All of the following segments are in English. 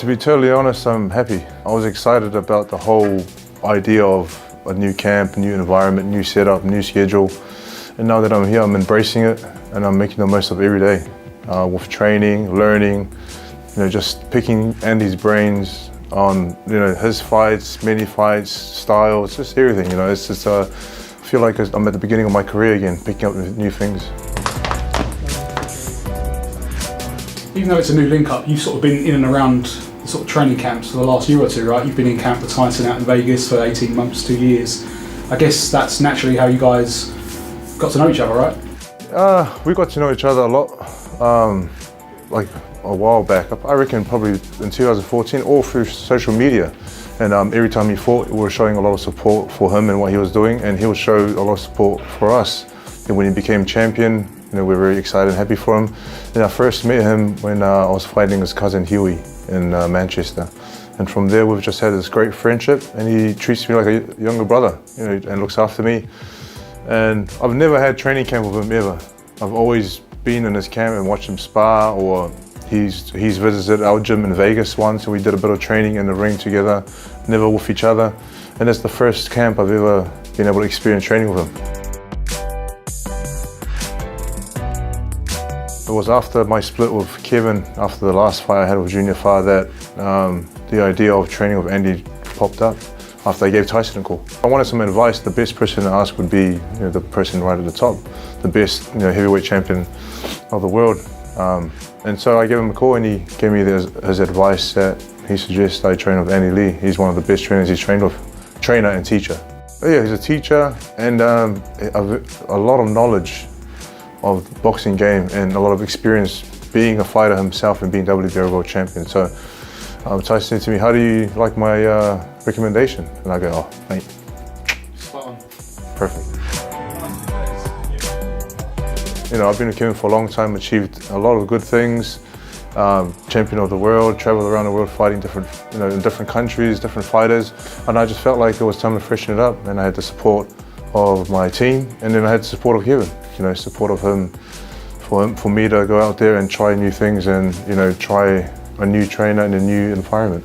To be totally honest, I'm happy. I was excited about the whole idea of a new camp, new environment, new setup, new schedule. And now that I'm here, I'm embracing it and I'm making the most of every day with training, learning, just picking Andy's brains on, his fights, many fights, styles, just everything, It's just, I feel like I'm at the beginning of my career again, picking up new things. Even though it's a new link-up, you've sort of been in and around the sort of training camps for the last year or two, right? You've been in camp with Tyson out in Vegas for 18 months, 2 years. I guess that's naturally how you guys got to know each other, right? We got to know each other a lot, like a while back. I reckon probably in 2014, all through social media. And every time he fought, we were showing a lot of support for him and what he was doing, and he would show a lot of support for us. And when he became champion, we're very excited and happy for him. And I first met him when I was fighting his cousin Huey in Manchester. And from there, we've just had this great friendship, and he treats me like a younger brother, and looks after me. And I've never had training camp with him ever. I've always been in his camp and watched him spar, or he's visited our gym in Vegas once, and we did a bit of training in the ring together, never with each other. And that's the first camp I've ever been able to experience training with him. It was after my split with Kevin, after the last fight I had with Junior Fa, that the idea of training with Andy popped up after I gave Tyson a call. I wanted some advice. The best person to ask would be the person right at the top, the best heavyweight champion of the world. And so I gave him a call, and he gave me his advice that he suggests I train with Andy Lee. He's one of the best trainers he's trained with, trainer and teacher. But yeah, he's a teacher and a lot of knowledge of the boxing game and a lot of experience being a fighter himself and being WBO world champion. So Tyson said to me, "How do you like my recommendation?" And I go, "Oh, mate, Spot on. Perfect." I've been with Kevin for a long time, achieved a lot of good things, champion of the world, traveled around the world fighting in different countries, different fighters, and I just felt like it was time to freshen it up, and I had the support of my team, and then I had the support of Kevin, support of him, for me to go out there and try new things and, try a new trainer in a new environment.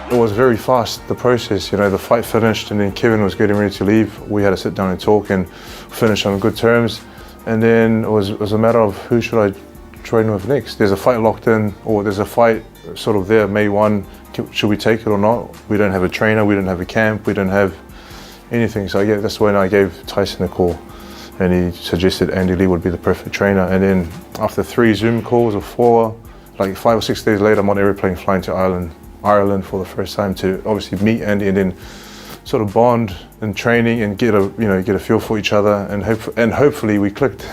It was very fast, the process, the fight finished and then Kevin was getting ready to leave. We had to sit down and talk and finish on good terms. And then it was a matter of who should I train with next. There's a fight locked in, or there's a fight sort of there, May 1, should we take it or not? We don't have a trainer, we don't have a camp, we don't have anything. So yeah, that's when I gave Tyson a call, and he suggested Andy Lee would be the perfect trainer. And then after 3 Zoom calls or 4, like 5 or 6 days later, I'm on an airplane flying to Ireland for the first time to obviously meet Andy and then sort of bond and training and get a feel for each other, and hopefully we clicked.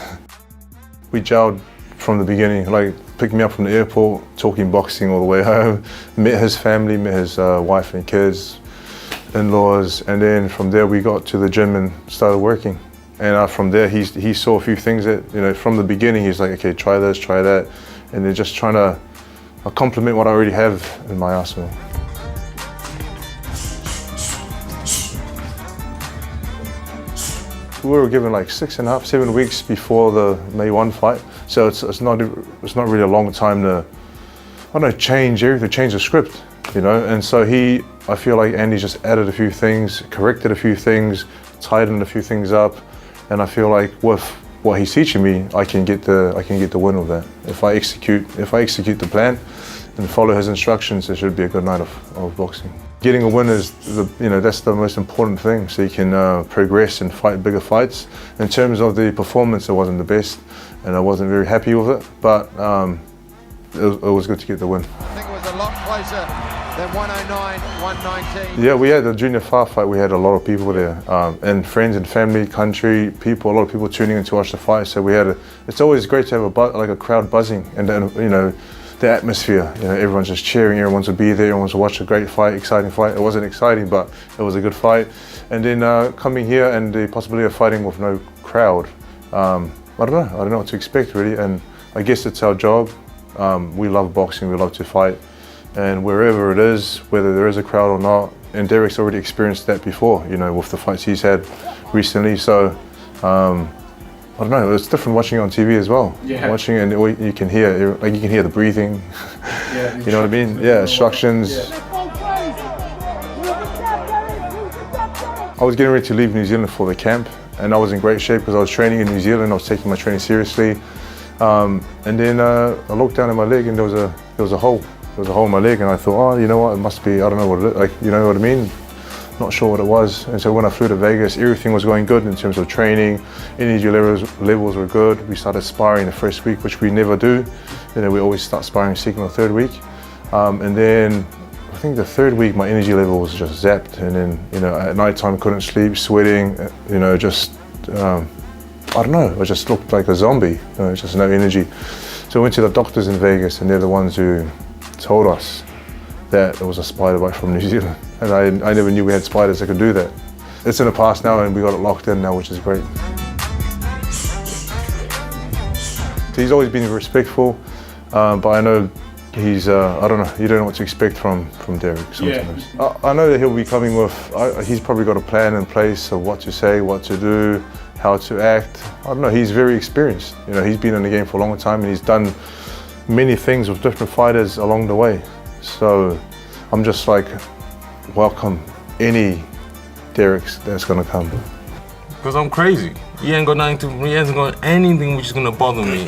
We gelled from the beginning, like picked me up from the airport, talking boxing all the way home, met his family, met his wife and kids, in-laws, and then from there we got to the gym and started working. And from there he saw a few things that, from the beginning he's like, okay, try this, try that, and they're just trying to complement what I already have in my arsenal. We were given like 6.5, 7 weeks before the May 1 fight, so it's not really a long time to, change everything, change the script, And so I feel like Andy just added a few things, corrected a few things, tightened a few things up, and I feel like with what he's teaching me, I can get the win with that. If I execute the plan and follow his instructions, it should be a good night of boxing. Getting a win is that's the most important thing, so you can progress and fight bigger fights. In terms of the performance, it wasn't the best, and I wasn't very happy with it, but it was good to get the win. I think it was a lot closer than 109, 119. Yeah, we had the Junior Fa fight. We had a lot of people there, and friends and family, country people. A lot of people tuning in to watch the fight. So it's always great to have a crowd buzzing, and then the atmosphere. Everyone's just cheering. Everyone wants to be there. Everyone wants to watch a great fight, exciting fight. It wasn't exciting, but it was a good fight. And then coming here and the possibility of fighting with no crowd. I don't know what to expect really, and I guess it's our job. We love boxing. We love to fight. And wherever it is, whether there is a crowd or not, and Derek's already experienced that before, with the fights he's had recently. So I don't know, it's different watching it on TV as well. Yeah. Watching it and you can hear, like you can hear the breathing. Yeah, You know what I mean? Yeah, instructions. Yeah. I was getting ready to leave New Zealand for the camp, and I was in great shape because I was training in New Zealand. I was taking my training seriously, and then I looked down at my leg and there was a hole. There was a hole in my leg, and I thought, oh, you know what? It must be, I don't know what it is. Like, you know what I mean? Not sure what it was. And so when I flew to Vegas, everything was going good in terms of training. Energy levels were good. We started sparring the first week, which we never do. You know, we always start sparring second or third week, and then I think the third week my energy level was just zapped, and then, you know, at night time couldn't sleep, sweating, you know, just I don't know, I just looked like a zombie, you know, just no energy. So I went to the doctors in Vegas, and they're the ones who told us that there was a spider bite from New Zealand, and I never knew we had spiders that could do that. It's in the past now, and we got it locked in now, which is great. He's always been respectful, but I know he's, I don't know, you don't know what to expect from Derek sometimes. Yeah. I know that he'll be coming with, he's probably got a plan in place of what to say, what to do, how to act. I don't know, he's very experienced. You know, he's been in the game for a long time, and he's done many things with different fighters along the way. So I'm just like, welcome any Derek's that's gonna come. Because I'm crazy. He hasn't got anything which is gonna bother me.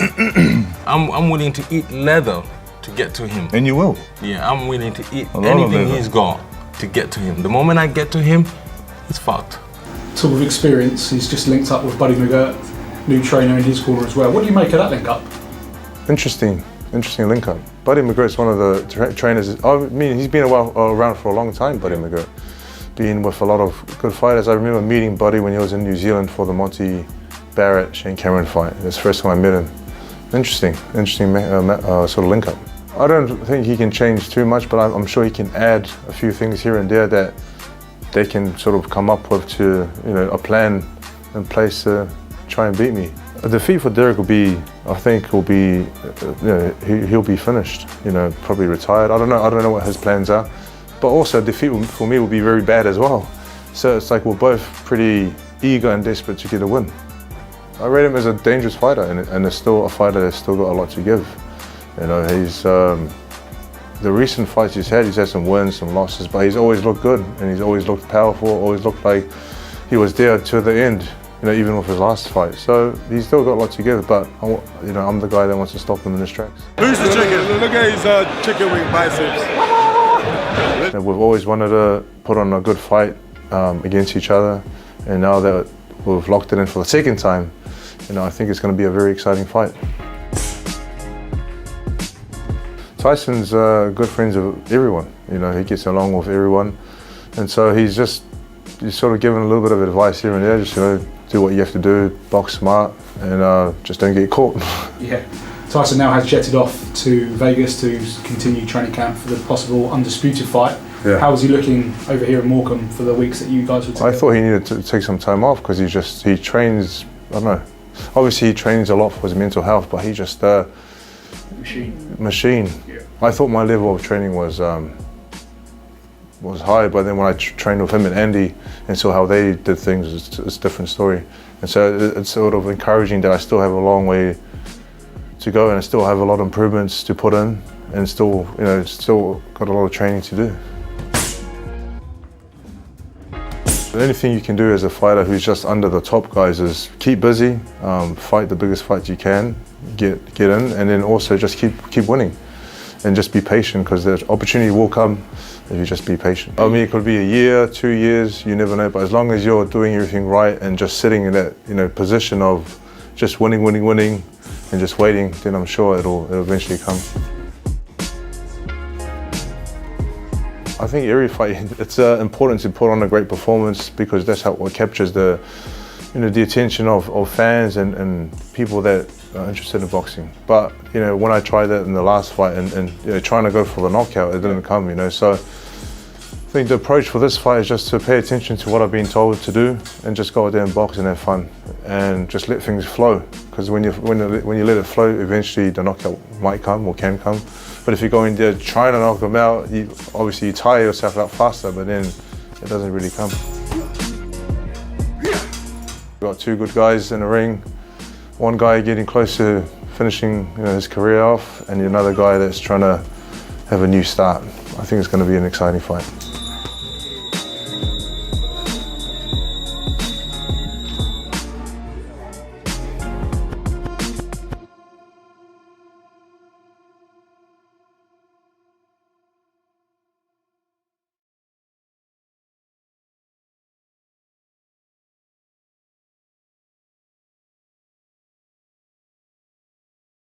I'm willing to eat leather to get to him. And you will? Yeah, I'm willing to eat anything he's got to get to him. The moment I get to him, he's fucked. Talk of experience, he's just linked up with Buddy McGirt, new trainer in his corner as well. What do you make of that link up? Interesting link up. Buddy McGirt's one of the trainers. I mean, he's been around for a long time, Buddy McGirt. Been with a lot of good fighters. I remember meeting Buddy when he was in New Zealand for the Monty Barrett, Shane Cameron fight. It's the first time I met him. Interesting sort of link up. I don't think he can change too much, but I'm sure he can add a few things here and there that they can sort of come up with to, you know, a plan in place to try and beat me. A defeat for Derek will be, I think, will be, you know, he'll be finished. You know, probably retired. I don't know what his plans are. But also, defeat for me will be very bad as well. So it's like we're both pretty eager and desperate to get a win. I rate him as a dangerous fighter, and it's still a fighter that's still got a lot to give. You know, he's the recent fights he's had some wins, some losses, but he's always looked good, and he's always looked powerful, always looked like he was there to the end. You know, even with his last fight. So he's still got a lot to give, but you know, I'm the guy that wants to stop him in his tracks. Who's the chicken? Look at his chicken wing biceps. You know, we've always wanted to put on a good fight against each other, and now that we've locked it in for the second time, you know, I think it's going to be a very exciting fight. Tyson's good friends with everyone. You know, he gets along with everyone, and so he's sort of giving a little bit of advice here and there. Just, you know, do what you have to do, box smart, and just don't get caught. Yeah. Tyson now has jetted off to Vegas to continue training camp for the possible undisputed fight. Yeah. How was he looking over here in Morecambe for the weeks that you guys were together? I thought he needed to take some time off because he trains, I don't know, obviously he trains a lot for his mental health, but he just machine. Yeah. I thought my level of training was high, but then when I trained with him and Andy and saw how they did things, it's a different story. And so it's sort of encouraging that I still have a long way to go, and I still have a lot of improvements to put in, and still, you know, still got a lot of training to do. The only thing you can do as a fighter who's just under the top guys is keep busy, fight the biggest fights you can, get in, and then also just keep winning, and just be patient, because the opportunity will come if you just be patient. I mean, it could be a year, 2 years, you never know, but as long as you're doing everything right and just sitting in that, you know, position of just winning, and just waiting, then I'm sure it'll eventually come. I think every fight, it's important to put on a great performance, because that's what captures the, you know, the attention of fans and people that are interested in boxing. But, you know, when I tried that in the last fight and you know, trying to go for the knockout, it didn't come, you know. So I think the approach for this fight is just to pay attention to what I've been told to do, and just go out there and box and have fun, and just let things flow. Because when you let it flow, eventually the knockout might come or can come. But if you go in there trying to knock them out, obviously you tire yourself out faster, but then it doesn't really come. We've got two good guys in the ring. One guy getting close to finishing his career off, and another guy that's trying to have a new start. I think it's going to be an exciting fight.